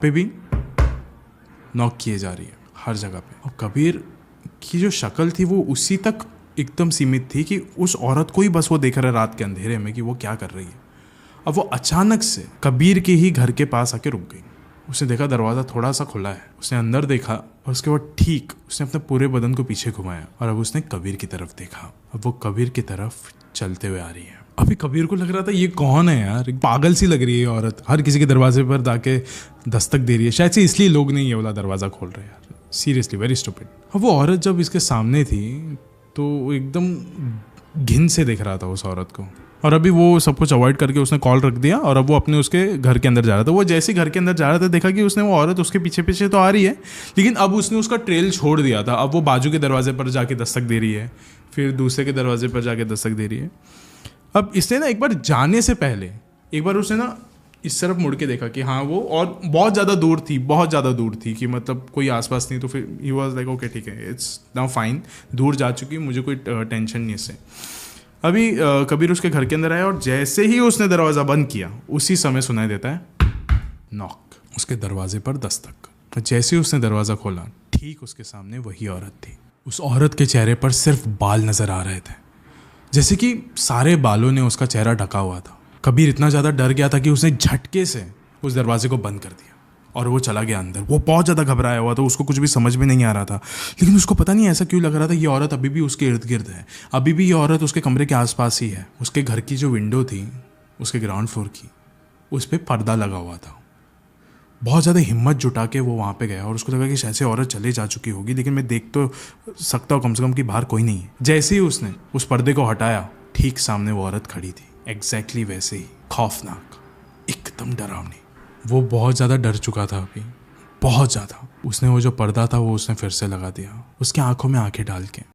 पे भी नॉक किए जा रही है हर जगह पे। अब कबीर की जो शक्ल थी वो उसी तक एकदम सीमित थी कि उस औरत को ही बस वो देख रहा है रात के अंधेरे में कि वो क्या कर रही है। अब वो अचानक से कबीर के ही घर के पास आके रुक गई। उसने देखा दरवाज़ा थोड़ा सा खुला है, उसने अंदर देखा और उसके बाद ठीक उसने अपने पूरे बदन को पीछे घुमाया और अब उसने कबीर की तरफ देखा। अब वो कबीर की तरफ चलते हुए आ रही है। अभी कबीर को लग रहा था ये कौन है यार, पागल सी लग रही है औरत, हर किसी के दरवाजे पर जाके दस्तक दे रही है। शायद से इसलिए लोग नहीं ये वाला दरवाज़ा खोल रहे हैं यार, सीरियसली वेरी स्टूपिड। अब वो औरत जब इसके सामने थी तो एकदम घिन से देख रहा था उस औरत को। और अभी वो सब कुछ अवॉइड करके उसने कॉल रख दिया और अब वो अपने उसके घर के अंदर जा रहा था। वो जैसे ही घर के अंदर जा रहा था देखा कि उसने वो औरत उसके पीछे पीछे तो आ रही है, लेकिन अब उसने उसका ट्रेल छोड़ दिया था। अब वो बाजू के दरवाजे पर जाके दस्तक दे रही है, फिर दूसरे के दरवाजे पर जाके दस्तक दे रही है। अब इसने ना एक बार जाने से पहले एक बार उसने ना इस तरफ मुड़ के देखा कि हाँ वो और बहुत ज़्यादा दूर थी, बहुत ज़्यादा दूर थी कि मतलब कोई आसपास नहीं। तो फिर ही वॉज लाइक ओके ठीक है, इट्स नाउ फाइन, दूर जा चुकी, मुझे कोई टेंशन नहीं इससे। अभी कबीर उसके घर के अंदर आया और जैसे ही उसने दरवाज़ा बंद किया उसी समय सुनाई देता है नॉक, उसके दरवाजे पर दस्तक। जैसे ही उसने दरवाज़ा खोला ठीक उसके सामने वही औरत थी। उस औरत के चेहरे पर सिर्फ बाल नज़र आ रहे थे, जैसे कि सारे बालों ने उसका चेहरा ढका हुआ था। कबीर इतना ज़्यादा डर गया था कि उसने झटके से उस दरवाजे को बंद कर दिया और वो चला गया अंदर। वो बहुत ज़्यादा घबराया हुआ था, उसको कुछ भी समझ में नहीं आ रहा था, लेकिन उसको पता नहीं ऐसा क्यों लग रहा था ये औरत अभी भी उसके इर्द गिर्द है, अभी भी ये औरत उसके कमरे के आसपास ही है। उसके घर की जो विंडो थी उसके ग्राउंड फ्लोर की, उस पर पर्दा लगा हुआ था। बहुत ज़्यादा हिम्मत जुटा के वो वहाँ पे गया और उसको लगा कि शायद से औरत चले जा चुकी होगी, लेकिन मैं देख तो सकता हूँ कम से कम कि बाहर कोई नहीं है। जैसे ही उसने उस पर्दे को हटाया ठीक सामने वो औरत खड़ी थी, एग्जैक्टली वैसे ही, खौफनाक, एकदम डरावनी। वो बहुत ज़्यादा डर चुका था अभी, बहुत ज़्यादा। उसने वो जो पर्दा था वो उसने फिर से लगा दिया, उसकी आंखों में आंखें डाल के।